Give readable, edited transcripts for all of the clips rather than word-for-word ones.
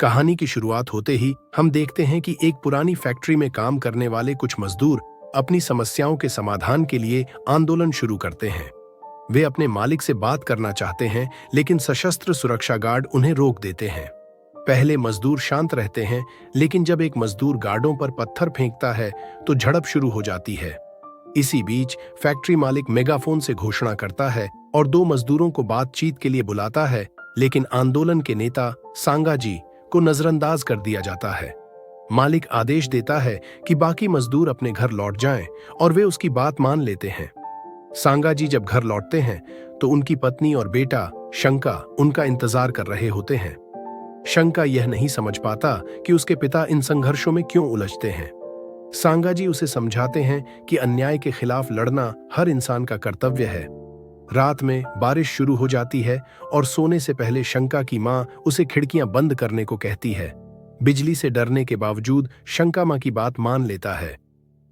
कहानी की शुरुआत होते ही हम देखते हैं कि एक पुरानी फैक्ट्री में काम करने वाले कुछ मजदूर अपनी समस्याओं के समाधान के लिए आंदोलन शुरू करते हैं। वे अपने मालिक से बात करना चाहते हैं, लेकिन सशस्त्र सुरक्षा गार्ड उन्हें रोक देते हैं। पहले मजदूर शांत रहते हैं, लेकिन जब एक मजदूर गार्डों पर पत्थर फेंकता है तो झड़प शुरू हो जाती है। इसी बीच फैक्ट्री मालिक मेगाफोन से घोषणा करता है और दो मजदूरों को बातचीत के लिए बुलाता है, लेकिन आंदोलन के नेता सांगाजी को नजरअंदाज कर दिया जाता है। मालिक आदेश देता है कि बाकी मजदूर अपने घर लौट जाएं और वे उसकी बात मान लेते हैं। सांगाजी जब घर लौटते हैं तो उनकी पत्नी और बेटा शंका उनका इंतजार कर रहे होते हैं। शंका यह नहीं समझ पाता कि उसके पिता इन संघर्षों में क्यों उलझते हैं। सांगाजी उसे समझाते हैं कि अन्याय के खिलाफ लड़ना हर इंसान का कर्तव्य है। रात में बारिश शुरू हो जाती है और सोने से पहले शंका की मां उसे खिड़कियां बंद करने को कहती है। बिजली से डरने के बावजूद शंका मां की बात मान लेता है।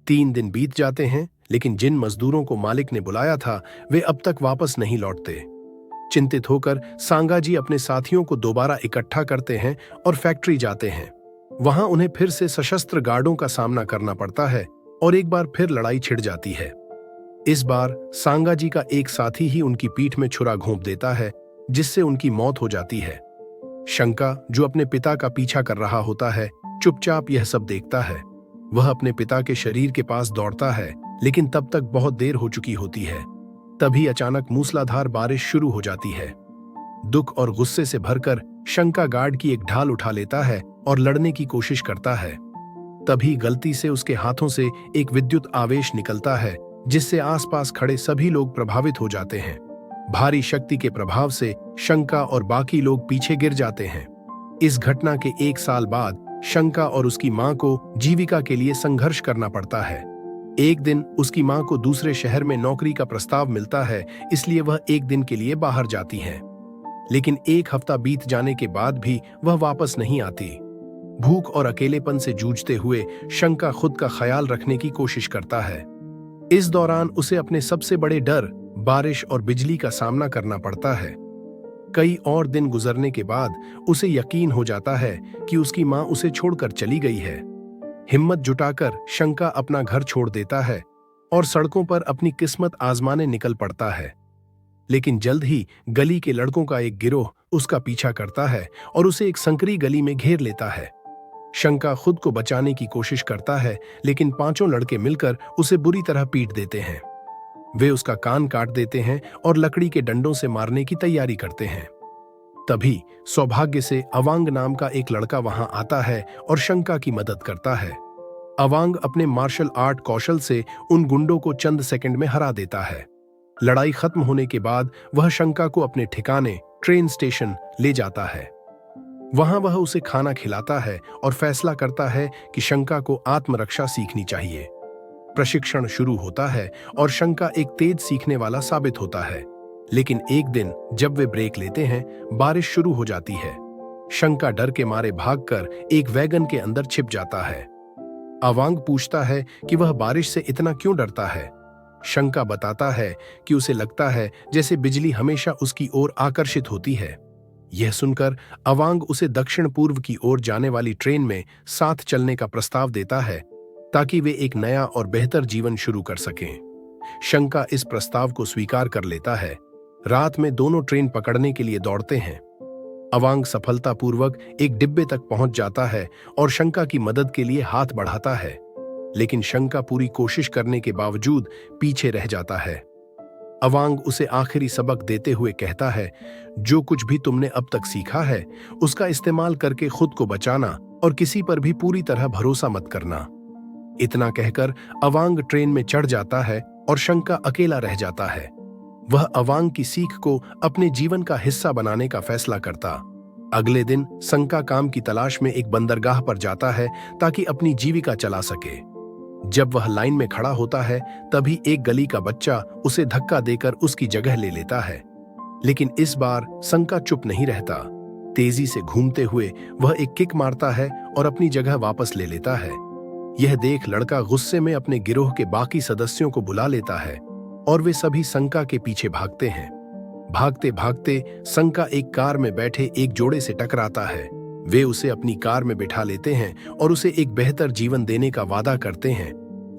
3 दिन बीत जाते हैं, लेकिन जिन मजदूरों को मालिक ने बुलाया था वे अब तक वापस नहीं लौटते। चिंतित होकर सांगाजी अपने साथियों को दोबारा इकट्ठा करते हैं और फैक्ट्री जाते हैं। वहां उन्हें फिर से सशस्त्र गार्डों का सामना करना पड़ता है और एक बार फिर लड़ाई छिड़ जाती है। इस बार सांगाजी का एक साथी ही उनकी पीठ में छुरा घोंप देता है, जिससे उनकी मौत हो जाती है। शंका, जो अपने पिता का पीछा कर रहा होता है, चुपचाप यह सब देखता है। वह अपने पिता के शरीर के पास दौड़ता है, लेकिन तब तक बहुत देर हो चुकी होती है। तभी अचानक मूसलाधार बारिश शुरू हो जाती है। दुख और गुस्से से भरकर शंका गार्ड की एक ढाल उठा लेता है और लड़ने की कोशिश करता है। तभी गलती से उसके हाथों से एक विद्युत आवेश निकलता है, जिससे आसपास खड़े सभी लोग प्रभावित हो जाते हैं। भारी शक्ति के प्रभाव से शंका और बाकी लोग पीछे गिर जाते हैं। इस घटना के 1 साल बाद शंका और उसकी मां को जीविका के लिए संघर्ष करना पड़ता है। एक दिन उसकी मां को दूसरे शहर में नौकरी का प्रस्ताव मिलता है, इसलिए वह एक दिन के लिए बाहर जाती है। लेकिन 1 हफ्ता बीत जाने के बाद भी वह वापस नहीं आती। भूख और अकेलेपन से जूझते हुए शंका खुद का ख्याल रखने की कोशिश करता है। इस दौरान उसे अपने सबसे बड़े डर बारिश और बिजली का सामना करना पड़ता है। कई और दिन गुजरने के बाद उसे यकीन हो जाता है कि उसकी मां उसे छोड़कर चली गई है। हिम्मत जुटाकर शंका अपना घर छोड़ देता है और सड़कों पर अपनी किस्मत आजमाने निकल पड़ता है। लेकिन जल्द ही गली के लड़कों का एक गिरोह उसका पीछा करता है और उसे एक संकरी गली में घेर लेता है। शंका खुद को बचाने की कोशिश करता है, लेकिन 5 लड़के मिलकर उसे बुरी तरह पीट देते हैं। वे उसका कान काट देते हैं और लकड़ी के डंडों से मारने की तैयारी करते हैं। तभी सौभाग्य से अवांग नाम का एक लड़का वहां आता है और शंका की मदद करता है। अवांग अपने मार्शल आर्ट कौशल से उन गुंडों को चंद सेकंड में हरा देता है। लड़ाई खत्म होने के बाद वह शंका को अपने ठिकाने ट्रेन स्टेशन ले जाता है। वहां वह उसे खाना खिलाता है और फैसला करता है कि शंका को आत्मरक्षा सीखनी चाहिए। प्रशिक्षण शुरू होता है और शंका एक तेज सीखने वाला साबित होता है। लेकिन एक दिन जब वे ब्रेक लेते हैं, बारिश शुरू हो जाती है। शंका डर के मारे भागकर एक वैगन के अंदर छिप जाता है। अवांग पूछता है कि वह बारिश से इतना क्यों डरता है। शंका बताता है कि उसे लगता है जैसे बिजली हमेशा उसकी ओर आकर्षित होती है। यह सुनकर अवांग उसे दक्षिण पूर्व की ओर जाने वाली ट्रेन में साथ चलने का प्रस्ताव देता है, ताकि वे एक नया और बेहतर जीवन शुरू कर सकें। शंका इस प्रस्ताव को स्वीकार कर लेता है। रात में दोनों ट्रेन पकड़ने के लिए दौड़ते हैं। अवांग सफलतापूर्वक एक डिब्बे तक पहुंच जाता है और शंका की मदद के लिए हाथ बढ़ाता है, लेकिन शंका पूरी कोशिश करने के बावजूद पीछे रह जाता है। अवांग उसे आखिरी सबक देते हुए कहता है, जो कुछ भी तुमने अब तक सीखा है उसका इस्तेमाल करके खुद को बचाना और किसी पर भी पूरी तरह भरोसा मत करना। इतना कहकर अवांग ट्रेन में चढ़ जाता है और शंका अकेला रह जाता है। वह अवांग की सीख को अपने जीवन का हिस्सा बनाने का फैसला करता। अगले दिन शंका काम की तलाश में एक बंदरगाह पर जाता है ताकि अपनी जीविका चला सके। जब वह लाइन में खड़ा होता है, तभी एक गली का बच्चा उसे धक्का देकर उसकी जगह ले लेता है। लेकिन इस बार शंका चुप नहीं रहता। तेजी से घूमते हुए वह एक किक मारता है और अपनी जगह वापस ले लेता है। यह देख लड़का गुस्से में अपने गिरोह के बाकी सदस्यों को बुला लेता है और वे सभी शंका के पीछे भागते हैं। भागते भागते शंका एक कार में बैठे एक जोड़े से टकराता है। वे उसे अपनी कार में बिठा लेते हैं और उसे एक बेहतर जीवन देने का वादा करते हैं।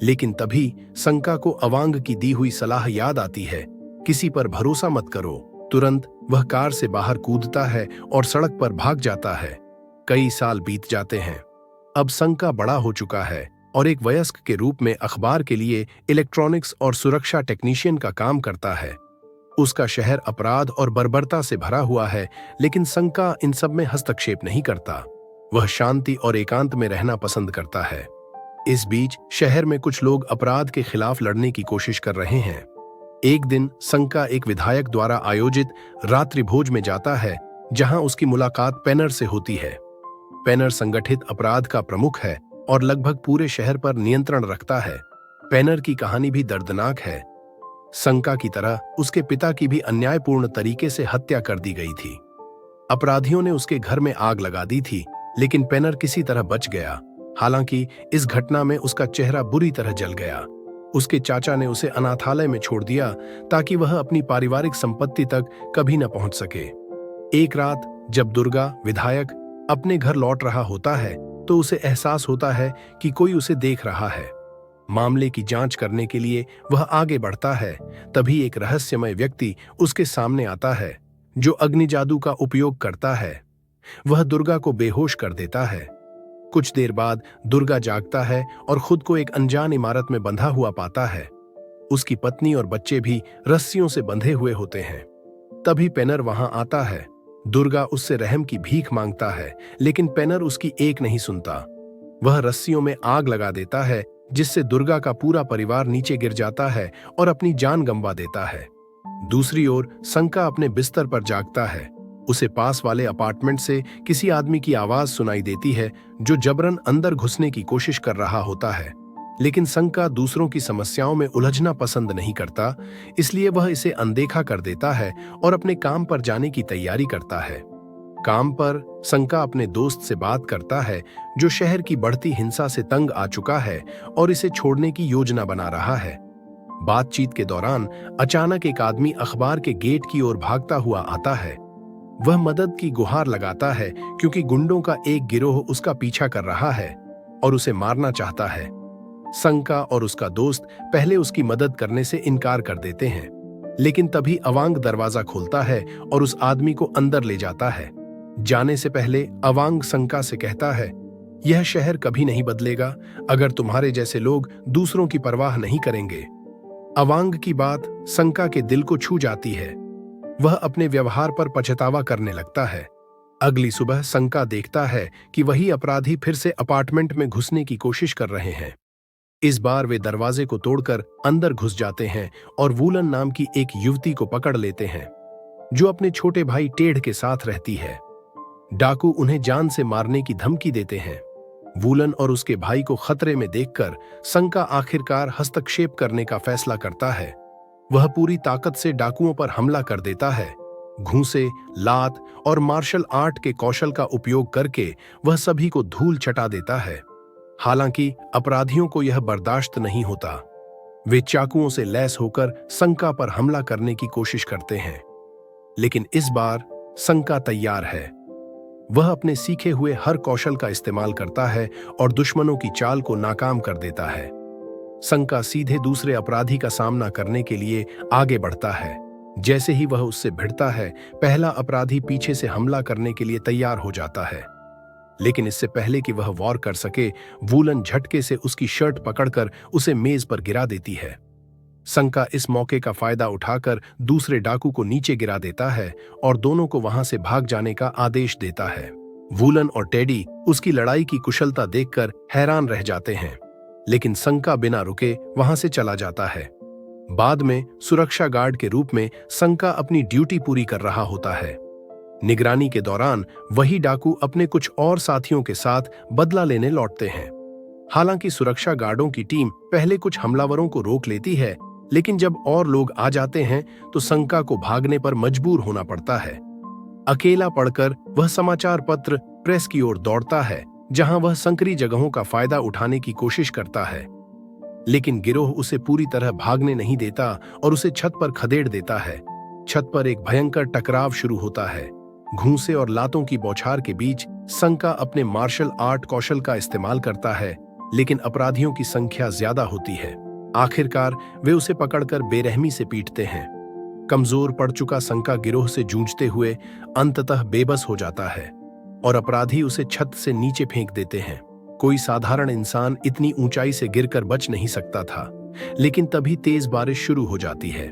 लेकिन तभी संका को अवांग की दी हुई सलाह याद आती है, किसी पर भरोसा मत करो। तुरंत वह कार से बाहर कूदता है और सड़क पर भाग जाता है। कई साल बीत जाते हैं। अब संका बड़ा हो चुका है और एक वयस्क के रूप में अखबार के लिए इलेक्ट्रॉनिक्स और सुरक्षा टेक्नीशियन का काम करता है। उसका शहर अपराध और बर्बरता से भरा हुआ है, लेकिन संका इन सब में हस्तक्षेप नहीं करता। वह शांति और एकांत में रहना पसंद करता है। इस बीच शहर में कुछ लोग अपराध के खिलाफ लड़ने की कोशिश कर रहे हैं। एक दिन संका एक विधायक द्वारा आयोजित रात्रि भोज में जाता है, जहां उसकी मुलाकात पेनर से होती है। पेनर संगठित अपराध का प्रमुख है और लगभग पूरे शहर पर नियंत्रण रखता है। पेनर की कहानी भी दर्दनाक है। संका की तरह उसके पिता की भी अन्यायपूर्ण तरीके से हत्या कर दी गई थी। अपराधियों ने उसके घर में आग लगा दी थी, लेकिन पेनर किसी तरह बच गया। हालांकि इस घटना में उसका चेहरा बुरी तरह जल गया। उसके चाचा ने उसे अनाथालय में छोड़ दिया ताकि वह अपनी पारिवारिक संपत्ति तक कभी न पहुंच सके। एक रात जब दुर्गा विधायक अपने घर लौट रहा होता है, तो उसे एहसास होता है कि कोई उसे देख रहा है। मामले की जांच करने के लिए वह आगे बढ़ता है। तभी एक रहस्यमय व्यक्ति उसके सामने आता है, जो अग्नि जादू का उपयोग करता है। वह दुर्गा को बेहोश कर देता है। कुछ देर बाद दुर्गा जागता है और खुद को एक अनजान इमारत में बंधा हुआ पाता है। उसकी पत्नी और बच्चे भी रस्सियों से बंधे हुए होते हैं। तभी पेनर वहां आता है। दुर्गा उससे रहम की भीख मांगता है, लेकिन पेनर उसकी एक नहीं सुनता। वह रस्सियों में आग लगा देता है, जिससे दुर्गा का पूरा परिवार नीचे गिर जाता है और अपनी जान गंवा देता है। दूसरी ओर संका अपने बिस्तर पर जागता है। उसे पास वाले अपार्टमेंट से किसी आदमी की आवाज सुनाई देती है, जो जबरन अंदर घुसने की कोशिश कर रहा होता है। लेकिन संका दूसरों की समस्याओं में उलझना पसंद नहीं करता, इसलिए वह इसे अनदेखा कर देता है और अपने काम पर जाने की तैयारी करता है। काम पर संका अपने दोस्त से बात करता है, जो शहर की बढ़ती हिंसा से तंग आ चुका है और इसे छोड़ने की योजना बना रहा है। बातचीत के दौरान अचानक एक आदमी अखबार के गेट की ओर भागता हुआ आता है। वह मदद की गुहार लगाता है, क्योंकि गुंडों का एक गिरोह उसका पीछा कर रहा है और उसे मारना चाहता है। संका और उसका दोस्त पहले उसकी मदद करने से इनकार कर देते हैं, लेकिन तभी अवांग दरवाजा खोलता है और उस आदमी को अंदर ले जाता है। जाने से पहले अवांग संका से कहता है, यह शहर कभी नहीं बदलेगा अगर तुम्हारे जैसे लोग दूसरों की परवाह नहीं करेंगे। अवांग की बात संका के दिल को छू जाती है। वह अपने व्यवहार पर पछतावा करने लगता है। अगली सुबह संका देखता है कि वही अपराधी फिर से अपार्टमेंट में घुसने की कोशिश कर रहे हैं। इस बार वे दरवाजे को तोड़कर अंदर घुस जाते हैं और वूलन नाम की एक युवती को पकड़ लेते हैं, जो अपने छोटे भाई टेढ़ के साथ रहती है। डाकू उन्हें जान से मारने की धमकी देते हैं। वूलन और उसके भाई को खतरे में देखकर संका आखिरकार हस्तक्षेप करने का फैसला करता है। वह पूरी ताकत से डाकुओं पर हमला कर देता है। घूंसे, लात और मार्शल आर्ट के कौशल का उपयोग करके वह सभी को धूल चटा देता है। हालांकि अपराधियों को यह बर्दाश्त नहीं होता। वे चाकुओं से लैस होकर संका पर हमला करने की कोशिश करते हैं, लेकिन इस बार संका तैयार है। वह अपने सीखे हुए हर कौशल का इस्तेमाल करता है और दुश्मनों की चाल को नाकाम कर देता है। संका सीधे दूसरे अपराधी का सामना करने के लिए आगे बढ़ता है। जैसे ही वह उससे भिड़ता है, पहला अपराधी पीछे से हमला करने के लिए तैयार हो जाता है। लेकिन इससे पहले कि वह वार कर सके, वूलन झटके से उसकी शर्ट पकड़कर उसे मेज पर गिरा देती है। संका इस मौके का फायदा उठाकर दूसरे डाकू को नीचे गिरा देता है और दोनों को वहां से भाग जाने का आदेश देता है। वूलन और टेडी उसकी लड़ाई की कुशलता देखकर हैरान रह जाते हैं, लेकिन संका बिना रुके वहां से चला जाता है। बाद में सुरक्षा गार्ड के रूप में संका अपनी ड्यूटी पूरी कर रहा होता है। निगरानी के दौरान वही डाकू अपने कुछ और साथियों के साथ बदला लेने लौटते हैं। हालांकि सुरक्षा गार्डों की टीम पहले कुछ हमलावरों को रोक लेती है, लेकिन जब और लोग आ जाते हैं तो संका को भागने पर मजबूर होना पड़ता है। अकेला पढ़कर वह समाचार पत्र प्रेस की ओर दौड़ता है, जहां वह संकरी जगहों का फायदा उठाने की कोशिश करता है। लेकिन गिरोह उसे पूरी तरह भागने नहीं देता और उसे छत पर खदेड़ देता है। छत पर एक भयंकर टकराव शुरू होता है। घूंसे और लातों की बौछार के बीच संका अपने मार्शल आर्ट कौशल का इस्तेमाल करता है, लेकिन अपराधियों की संख्या ज्यादा होती है। आखिरकार वे उसे पकड़कर बेरहमी से पीटते हैं। कमजोर पड़ चुका संका गिरोह से जूझते हुए अंततः बेबस हो जाता है और अपराधी उसे छत से नीचे फेंक देते हैं। कोई साधारण इंसान इतनी ऊंचाई से गिरकर बच नहीं सकता था, लेकिन तभी तेज बारिश शुरू हो जाती है।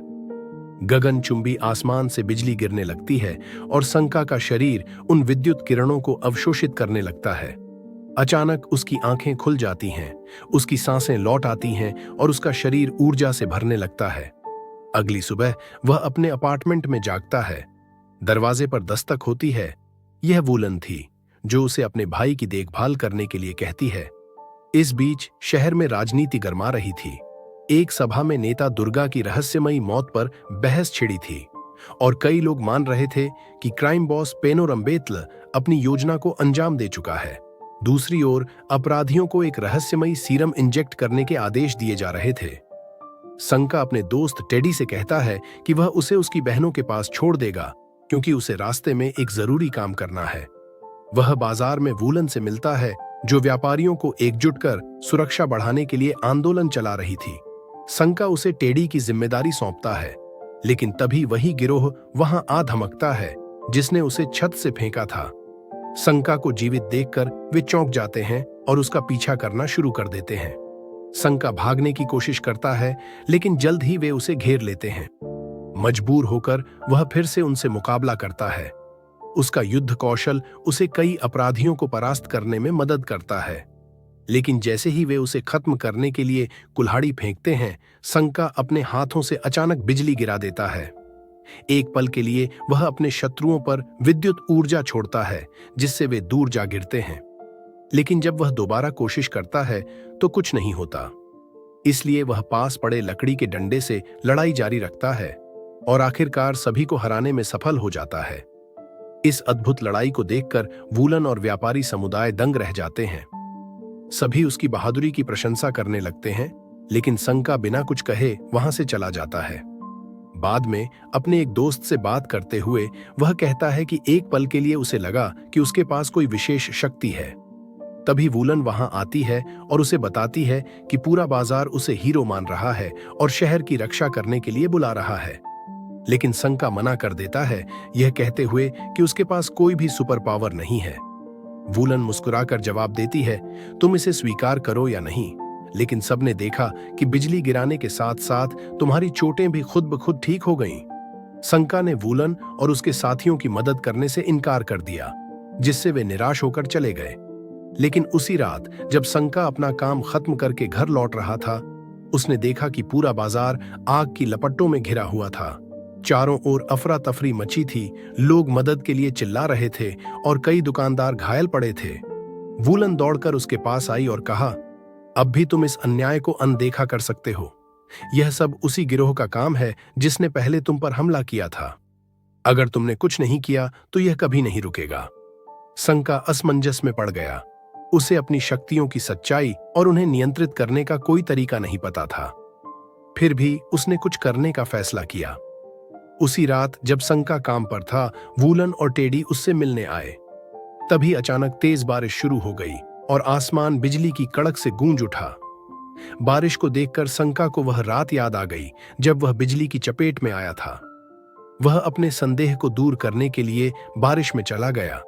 गगनचुंबी आसमान से बिजली गिरने लगती है और संका का शरीर उन विद्युत किरणों को अवशोषित करने लगता है। अचानक उसकी आंखें खुल जाती हैं, उसकी सांसें लौट आती हैं और उसका शरीर ऊर्जा से भरने लगता है। अगली सुबह वह अपने अपार्टमेंट में जागता है। दरवाजे पर दस्तक होती है। यह वूलन थी, जो उसे अपने भाई की देखभाल करने के लिए कहती है। इस बीच शहर में राजनीति गरमा रही थी। एक सभा में नेता दुर्गा की रहस्यमयी मौत पर बहस छिड़ी थी और कई लोग मान रहे थे कि क्राइम बॉस पेनो रंबेत्ल अपनी योजना को अंजाम दे चुका है। दूसरी ओर अपराधियों को एक रहस्यमयी सीरम इंजेक्ट करने के आदेश दिए जा रहे थे। संका अपने दोस्त टेडी से कहता है कि वह उसे उसकी बहनों के पास छोड़ देगा, क्योंकि उसे रास्ते में एक जरूरी काम करना है। वह बाजार में वूलन से मिलता है, जो व्यापारियों को एकजुट कर सुरक्षा बढ़ाने के लिए आंदोलन चला रही थी। संका उसे टेडी की जिम्मेदारी सौंपता है, लेकिन तभी वही गिरोह वहां आ धमकता है जिसने उसे छत से फेंका था। संका को जीवित देखकर वे चौंक जाते हैं और उसका पीछा करना शुरू कर देते हैं। संका भागने की कोशिश करता है, लेकिन जल्द ही वे उसे घेर लेते हैं। मजबूर होकर वह फिर से उनसे मुकाबला करता है। उसका युद्ध कौशल उसे कई अपराधियों को परास्त करने में मदद करता है, लेकिन जैसे ही वे उसे खत्म करने के लिए कुल्हाड़ी फेंकते हैं, संका अपने हाथों से अचानक बिजली गिरा देता है। एक पल के लिए वह अपने शत्रुओं पर विद्युत ऊर्जा छोड़ता है, जिससे वे दूर जा गिरते हैं। लेकिन जब वह दोबारा कोशिश करता है तो कुछ नहीं होता। इसलिए वह पास पड़े लकड़ी के डंडे से लड़ाई जारी रखता है और आखिरकार सभी को हराने में सफल हो जाता है। इस अद्भुत लड़ाई को देखकर वूलन और व्यापारी समुदाय दंग रह जाते हैं। सभी उसकी बहादुरी की प्रशंसा करने लगते हैं, लेकिन संका बिना कुछ कहे वहां से चला जाता है। बाद में अपने एक दोस्त से बात करते हुए वह कहता है कि एक पल के लिए उसे लगा कि उसके पास कोई विशेष शक्ति है। तभी वूलन वहां आती है और उसे बताती है कि पूरा बाजार उसे हीरो मान रहा है और शहर की रक्षा करने के लिए बुला रहा है। लेकिन संका मना कर देता है, यह कहते हुए कि उसके पास कोई भी सुपर पावर नहीं है। वूलन मुस्कुराकर जवाब देती है, तुम इसे स्वीकार करो या नहीं, लेकिन सबने देखा कि बिजली गिराने के साथ साथ तुम्हारी चोटें भी खुद ब खुद ठीक हो गईं। संका ने वूलन और उसके साथियों की मदद करने से इनकार कर दिया, जिससे वे निराश होकर चले गए। लेकिन उसी रात जब संका अपना काम खत्म करके घर लौट रहा था, उसने देखा कि पूरा बाजार आग की लपटों में घिरा हुआ था। चारों ओर अफरा तफरी मची थी, लोग मदद के लिए चिल्ला रहे थे और कई दुकानदार घायल पड़े थे। वूलन दौड़कर उसके पास आई और कहा, अब भी तुम इस अन्याय को अनदेखा कर सकते हो? यह सब उसी गिरोह का काम है जिसने पहले तुम पर हमला किया था। अगर तुमने कुछ नहीं किया तो यह कभी नहीं रुकेगा। संका असमंजस में पड़ गया। उसे अपनी शक्तियों की सच्चाई और उन्हें नियंत्रित करने का कोई तरीका नहीं पता था। फिर भी उसने कुछ करने का फैसला किया। उसी रात जब संका काम पर था, वूलन और टेडी उससे मिलने आए। तभी अचानक तेज बारिश शुरू हो गई और आसमान बिजली की कड़क से गूंज उठा। बारिश को देखकर संका को वह रात याद आ गई जब वह बिजली की चपेट में आया था। वह अपने संदेह को दूर करने के लिए बारिश में चला गया।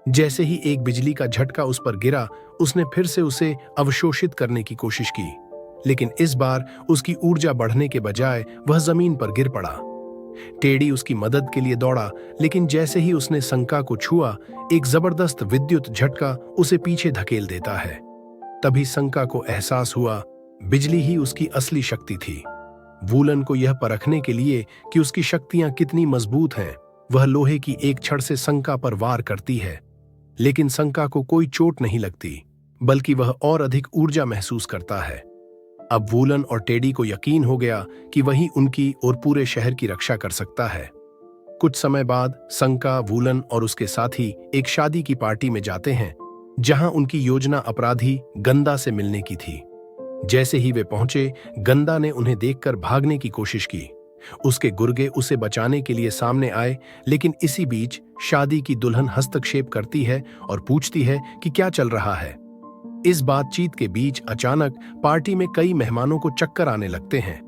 जैसे ही एक बिजली का झटका उस पर गिरा, उसने फिर से उसे अवशोषित करने की कोशिश की, लेकिन इस बार उसकी ऊर्जा बढ़ने के बजाय वह जमीन पर गिर पड़ा। टेडी उसकी मदद के लिए दौड़ा, लेकिन जैसे ही उसने संका को छुआ, एक जबरदस्त विद्युत झटका उसे पीछे धकेल देता है। तभी संका को एहसास हुआ, बिजली ही उसकी असली शक्ति थी। वूलन को यह परखने के लिए कि उसकी शक्तियां कितनी मजबूत हैं, वह लोहे की एक छड़ से संका पर वार करती है, लेकिन संका को कोई चोट नहीं लगती, बल्कि वह और अधिक ऊर्जा महसूस करता है। अब वूलन और टेडी को यकीन हो गया कि वही उनकी और पूरे शहर की रक्षा कर सकता है। कुछ समय बाद संका, वूलन और उसके साथी एक शादी की पार्टी में जाते हैं, जहां उनकी योजना अपराधी गंदा से मिलने की थी। जैसे ही वे पहुंचे, गंदा ने उन्हें देखकर भागने की कोशिश की, उसके गुर्गे उसे बचाने के लिए सामने आए, लेकिन इसी बीच शादी की दुल्हन हस्तक्षेप करती है और पूछती है कि क्या चल रहा है। इस बातचीत के बीच अचानक पार्टी में कई मेहमानों को चक्कर आने लगते हैं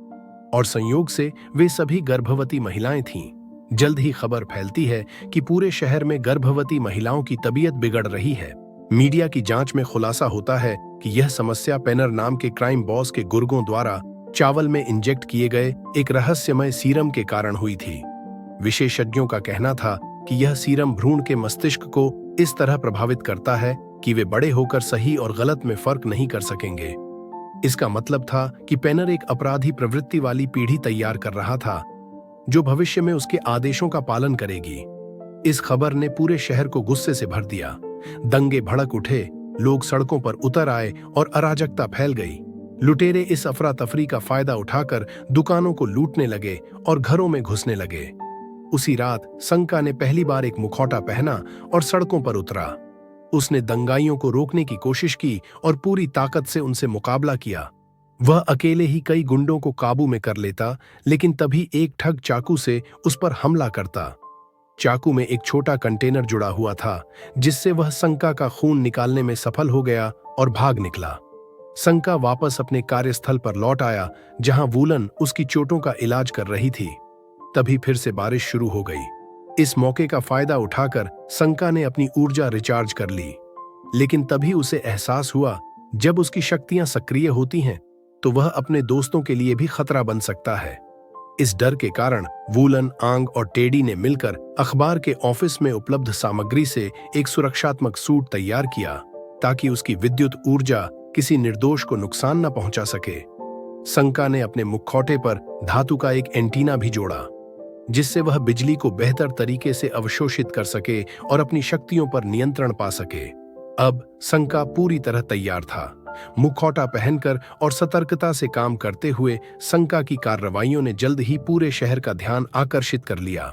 और संयोग से वे सभी गर्भवती महिलाएं थीं। जल्द ही खबर फैलती है कि पूरे शहर में गर्भवती महिलाओं की तबीयत बिगड़ रही है। मीडिया की जांच में खुलासा होता है कि यह समस्या पेनर नाम के क्राइम बॉस के गुर्गों द्वारा चावल में इंजेक्ट किए गए एक रहस्यमय सीरम के कारण हुई थी। विशेषज्ञों का कहना था कि यह सीरम भ्रूण के मस्तिष्क को इस तरह प्रभावित करता है कि वे बड़े होकर सही और गलत में फर्क नहीं कर सकेंगे। इसका मतलब था कि पेनर एक अपराधी प्रवृत्ति वाली पीढ़ी तैयार कर रहा था, जो भविष्य में उसके आदेशों का पालन करेगी। इस खबर ने पूरे शहर को गुस्से से भर दिया। दंगे भड़क उठे, लोग सड़कों पर उतर आए और अराजकता फैल गई। लुटेरे इस अफरा तफरी का फायदा उठाकर दुकानों को लूटने लगे और घरों में घुसने लगे। उसी रात संका ने पहली बार एक मुखौटा पहना और सड़कों पर उतरा। उसने दंगाइयों को रोकने की कोशिश की और पूरी ताकत से उनसे मुकाबला किया। वह अकेले ही कई गुंडों को काबू में कर लेता, लेकिन तभी एक ठग चाकू से उस पर हमला करता। चाकू में एक छोटा कंटेनर जुड़ा हुआ था, जिससे वह संका का खून निकालने में सफल हो गया और भाग निकला। संका वापस अपने कार्यस्थल पर लौट आया, जहां वूलन उसकी चोटों का इलाज कर रही थी। तभी फिर से बारिश शुरू हो गई। इस मौके का फायदा उठाकर संका ने अपनी ऊर्जा रिचार्ज कर ली, लेकिन तभी उसे एहसास हुआ, जब उसकी शक्तियां सक्रिय होती हैं तो वह अपने दोस्तों के लिए भी खतरा बन सकता है। इस डर के कारण वूलन, आंग और टेडी ने मिलकर अखबार के ऑफिस में उपलब्ध सामग्री से एक सुरक्षात्मक सूट तैयार किया, ताकि उसकी विद्युत ऊर्जा किसी निर्दोष को नुकसान न पहुंचा सके। संका ने अपने मुखौटे पर धातु का एक एंटीना भी जोड़ा, जिससे वह बिजली को बेहतर तरीके से अवशोषित कर सके और अपनी शक्तियों पर नियंत्रण पा सके। अब संका पूरी तरह तैयार था। मुखौटा पहनकर और सतर्कता से काम करते हुए संका की कार्रवाइयों ने जल्द ही पूरे शहर का ध्यान आकर्षित कर लिया।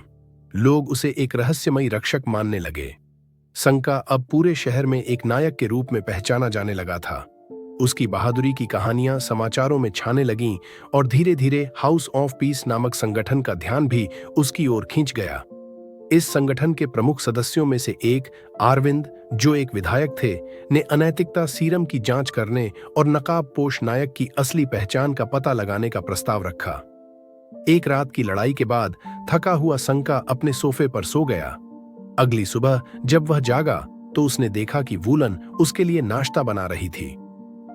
लोग उसे एक रहस्यमयी रक्षक मानने लगे। संका अब पूरे शहर में एक नायक के रूप में पहचाना जाने लगा था। उसकी बहादुरी की कहानियां समाचारों में छाने लगीं और धीरे धीरे हाउस ऑफ पीस नामक संगठन का ध्यान भी उसकी ओर खींच गया। इस संगठन के प्रमुख सदस्यों में से एक अरविंद, जो एक विधायक थे, ने अनैतिकता सीरम की जांच करने और नकाबपोश नायक की असली पहचान का पता लगाने का प्रस्ताव रखा। एक रात की लड़ाई के बाद थका हुआ संका अपने सोफे पर सो गया। अगली सुबह जब वह जागा तो उसने देखा कि वूलन उसके लिए नाश्ता बना रही थी।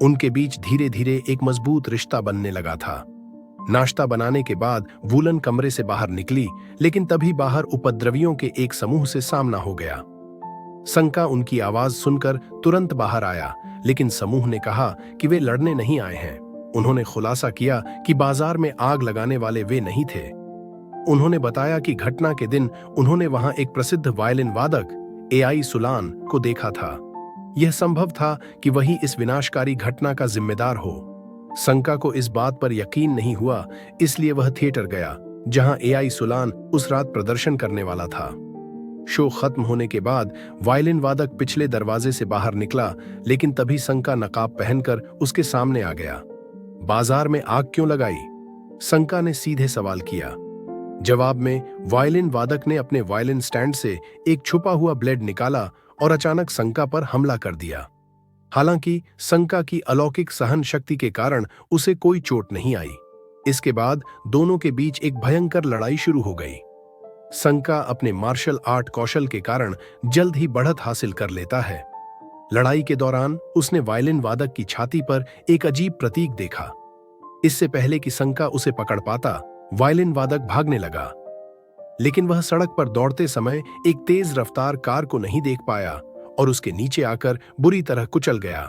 उनके बीच धीरे धीरे एक मजबूत रिश्ता बनने लगा था। नाश्ता बनाने के बाद वूलन कमरे से बाहर निकली, लेकिन तभी बाहर उपद्रवियों के एक समूह से सामना हो गया। संका उनकी आवाज सुनकर तुरंत बाहर आया, लेकिन समूह ने कहा कि वे लड़ने नहीं आए हैं। उन्होंने खुलासा किया कि बाजार में आग लगाने वाले वे नहीं थे। उन्होंने बताया कि घटना के दिन उन्होंने वहां एक प्रसिद्ध वायलिन वादक एआई सुलान को देखा था। यह संभव था कि वही इस विनाशकारी घटना का जिम्मेदार हो। संका को इस बात पर यकीन नहीं हुआ, इसलिए वह थिएटर गया, जहां एआई सुलान उस रात प्रदर्शन करने वाला था। शो खत्म होने के बाद वायलिन वादक पिछले दरवाजे से बाहर निकला, लेकिन तभी संका नकाब पहनकर उसके सामने आ गया। बाजार में आग क्यों लगाई? संका ने सीधे सवाल किया। जवाब में वायलिन वादक ने अपने वायलिन स्टैंड से एक छुपा हुआ ब्लेड निकाला और अचानक संका पर हमला कर दिया। हालांकि संका की अलौकिक सहन शक्ति के कारण उसे कोई चोट नहीं आई। इसके बाद दोनों के बीच एक भयंकर लड़ाई शुरू हो गई। संका अपने मार्शल आर्ट कौशल के कारण जल्द ही बढ़त हासिल कर लेता है। लड़ाई के दौरान उसने वायलिन वादक की छाती पर एक अजीब प्रतीक देखा। इससे पहले कि संका उसे पकड़ पाता, वायलिन वादक भागने लगा, लेकिन वह सड़क पर दौड़ते समय एक तेज रफ्तार कार को नहीं देख पाया और उसके नीचे आकर बुरी तरह कुचल गया।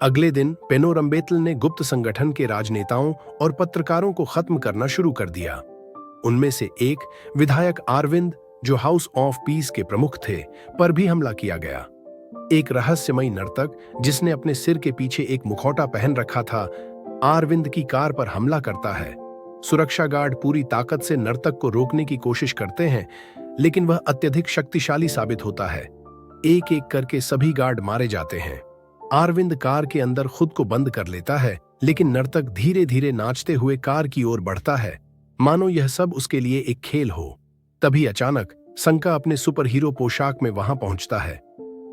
अगले दिन पेनोरम्बेतल ने गुप्त संगठन के राजनेताओं और पत्रकारों को खत्म करना शुरू कर दिया। उनमें से एक विधायक अरविंद, जो हाउस ऑफ पीस के प्रमुख थे, पर भी हमला किया गया। एक रहस्यमयी नर्तक, जिसने अपने सिर के पीछे एक मुखौटा पहन रखा था, अरविंद की कार पर हमला करता है। सुरक्षा गार्ड पूरी ताकत से नर्तक को रोकने की कोशिश करते हैं, लेकिन वह अत्यधिक शक्तिशाली साबित होता है। एक एक करके सभी गार्ड मारे जाते हैं। अरविंद कार के अंदर खुद को बंद कर लेता है, लेकिन नर्तक धीरे धीरे नाचते हुए कार की ओर बढ़ता है। मानो यह सब उसके लिए एक खेल हो। तभी अचानक संका अपने सुपर हीरो पोशाक में वहां पहुंचता है।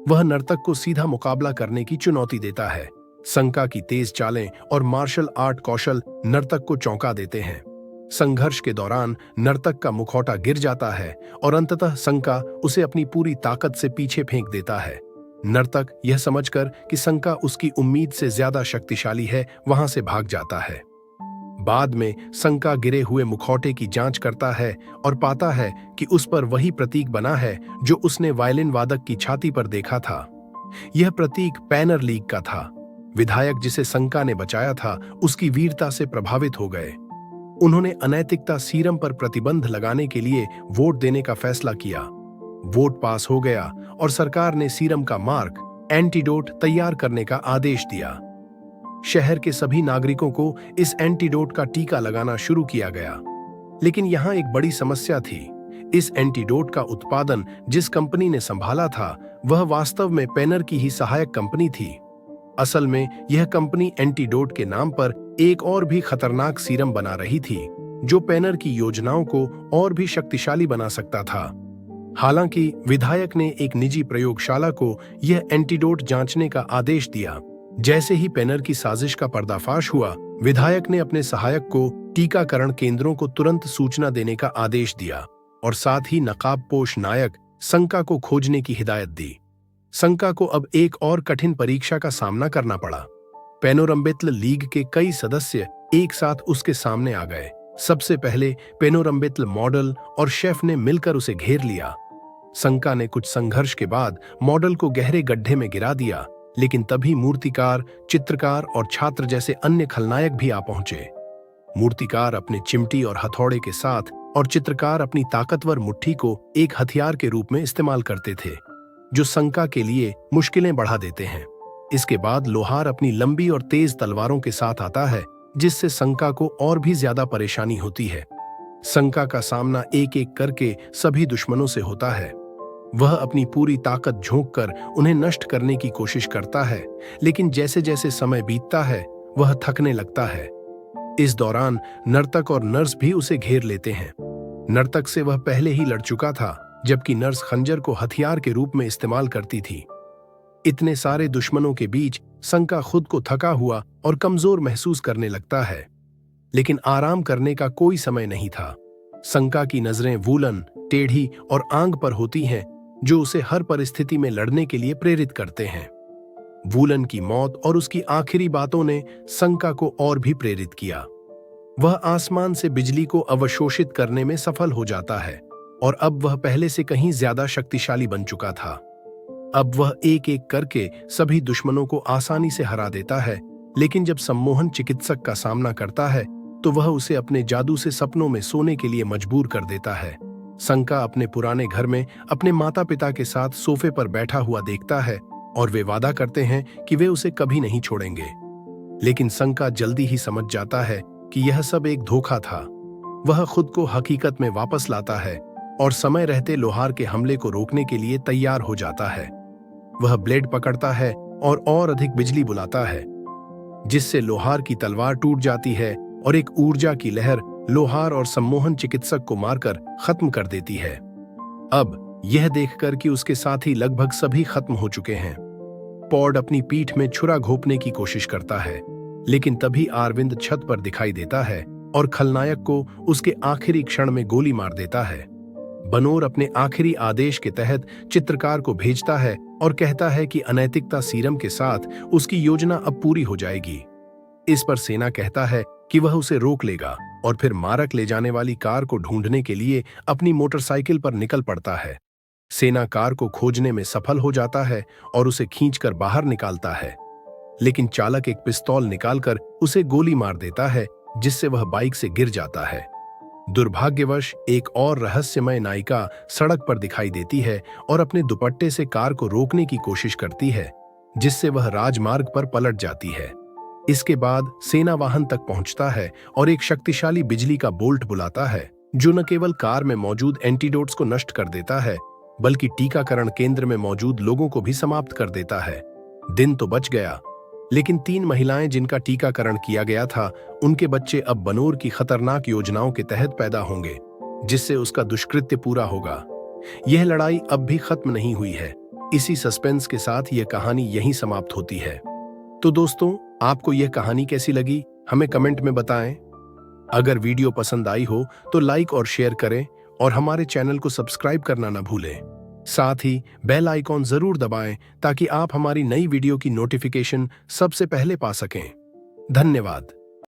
वह नर्तक को सीधा मुकाबला करने की चुनौती देता है। संका की तेज चालें और मार्शल आर्ट कौशल नर्तक को चौंका देते हैं। संघर्ष के दौरान नर्तक का मुखौटा गिर जाता है और अंततः संका उसे अपनी पूरी ताकत से पीछे फेंक देता है। नर्तक यह समझकर कि संका उसकी उम्मीद से ज्यादा शक्तिशाली है, वहां से भाग जाता है। बाद में संका गिरे हुए मुखौटे की जांच करता है और पाता है कि उस पर वही प्रतीक बना है जो उसने वायलिन वादक की छाती पर देखा था। यह प्रतीक पैनर लीग का था। विधायक जिसे संका ने बचाया था उसकी वीरता से प्रभावित हो गए। उन्होंने अनैतिकता सीरम पर प्रतिबंध लगाने के लिए वोट देने का फैसला किया। वोट पास हो गया और सरकार ने सीरम का मार्क एंटीडोट तैयार करने का आदेश दिया। शहर के सभी नागरिकों को इस एंटीडोट का टीका लगाना शुरू किया गया। लेकिन यहां एक बड़ी समस्या थी। इस एंटीडोट का उत्पादन जिस कंपनी ने संभाला था वह वास्तव में पेनर की ही सहायक कंपनी थी। असल में यह कंपनी एंटीडोट के नाम पर एक और भी खतरनाक सीरम बना रही थी जो पेनर की योजनाओं को और भी शक्तिशाली बना सकता था। हालांकि विधायक ने एक निजी प्रयोगशाला को यह एंटीडोट जांचने का आदेश दिया। जैसे ही पेनर की साजिश का पर्दाफाश हुआ, विधायक ने अपने सहायक को टीकाकरण केंद्रों को तुरंत सूचना देने का आदेश दिया और साथ ही नकाबपोश नायक संका को खोजने की हिदायत दी। संका को अब एक और कठिन परीक्षा का सामना करना पड़ा। पेनोरम्बित्ल लीग के कई सदस्य एक साथ उसके सामने आ गए। सबसे पहले पेनोरम्बित्ल मॉडल और शेफ ने मिलकर उसे घेर लिया। संका ने कुछ संघर्ष के बाद मॉडल को गहरे गड्ढे में गिरा दिया, लेकिन तभी मूर्तिकार, चित्रकार और छात्र जैसे अन्य खलनायक भी आ पहुंचे। मूर्तिकार अपने चिमटी और हथौड़े के साथ और चित्रकार अपनी ताकतवर मुट्ठी को एक हथियार के रूप में इस्तेमाल करते थे, जो संका के लिए मुश्किलें बढ़ा देते हैं। इसके बाद लोहार अपनी लंबी और तेज तलवारों के साथ आता है, जिससे संका को और भी ज्यादा परेशानी होती है। संका का सामना एक एक करके सभी दुश्मनों से होता है। वह अपनी पूरी ताकत झोंककर उन्हें नष्ट करने की कोशिश करता है, लेकिन जैसे जैसे समय बीतता है वह थकने लगता है। इस दौरान नर्तक और नर्स भी उसे घेर लेते हैं। नर्तक से वह पहले ही लड़ चुका था, जबकि नर्स खंजर को हथियार के रूप में इस्तेमाल करती थी। इतने सारे दुश्मनों के बीच संका खुद को थका हुआ और कमजोर महसूस करने लगता है, लेकिन आराम करने का कोई समय नहीं था। संका की नजरें वूलन, टेढ़ी और आंग पर होती हैं, जो उसे हर परिस्थिति में लड़ने के लिए प्रेरित करते हैं। वूलन की मौत और उसकी आखिरी बातों ने संका को और भी प्रेरित किया। वह आसमान से बिजली को अवशोषित करने में सफल हो जाता है और अब वह पहले से कहीं ज्यादा शक्तिशाली बन चुका था। अब वह एक एक करके सभी दुश्मनों को आसानी से हरा देता है, लेकिन जब सम्मोहन चिकित्सक का सामना करता है तो वह उसे अपने जादू से सपनों में सोने के लिए मजबूर कर देता है। संका अपने पुराने घर में अपने माता पिता के साथ सोफे पर बैठा हुआ देखता है और वे वादा करते हैं कि वे उसे कभी नहीं छोड़ेंगे। लेकिन संका जल्दी ही समझ जाता है कि यह सब एक धोखा था। वह खुद को हकीकत में वापस लाता है और समय रहते लोहार के हमले को रोकने के लिए तैयार हो जाता है। वह ब्लेड पकड़ता है और अधिक बिजली बुलाता है, जिससे लोहार की तलवार टूट जाती है और एक ऊर्जा की लहर लोहार और सम्मोहन चिकित्सक को मारकर खत्म कर देती है। अब यह देखकर कि उसके साथी लगभग सभी खत्म हो चुके हैं, पॉड अपनी पीठ में छुरा घोंपने की कोशिश करता है, लेकिन तभी आरविंद छत पर दिखाई देता है और खलनायक को उसके आखिरी क्षण में गोली मार देता है। बनोर अपने आखिरी आदेश के तहत चित्रकार को भेजता है और कहता है कि अनैतिकता सीरम के साथ उसकी योजना अब पूरी हो जाएगी। इस पर सेना कहता है कि वह उसे रोक लेगा और फिर मारक ले जाने वाली कार को ढूंढने के लिए अपनी मोटरसाइकिल पर निकल पड़ता है। सेना कार को खोजने में सफल हो जाता है और उसे खींचकर बाहर निकालता है, लेकिन चालक एक पिस्तौल निकालकर उसे गोली मार देता है, जिससे वह बाइक से गिर जाता है। दुर्भाग्यवश एक और रहस्यमय नायिका सड़क पर दिखाई देती है और अपने दुपट्टे से कार को रोकने की कोशिश करती है, जिससे वह राजमार्ग पर पलट जाती है। इसके बाद सेना वाहन तक पहुंचता है और एक शक्तिशाली बिजली का बोल्ट बुलाता है, जो न केवल कार में मौजूद एंटीडोट्स को नष्ट कर देता है, बल्कि टीकाकरण केंद्र में मौजूद लोगों को भी समाप्त कर देता है। दिन तो बच गया, लेकिन 3 महिलाएं जिनका टीकाकरण किया गया था, उनके बच्चे अब बनोर की खतरनाक योजनाओं के तहत पैदा होंगे, जिससे उसका दुष्कृत्य पूरा होगा। यह लड़ाई अब भी खत्म नहीं हुई है। इसी सस्पेंस के साथ यह कहानी यहीं समाप्त होती है। तो दोस्तों, आपको यह कहानी कैसी लगी, हमें कमेंट में बताएं। अगर वीडियो पसंद आई हो तो लाइक और शेयर करें और हमारे चैनल को सब्सक्राइब करना न भूलें। साथ ही बेल आइकॉन जरूर दबाएं ताकि आप हमारी नई वीडियो की नोटिफिकेशन सबसे पहले पा सकें। धन्यवाद।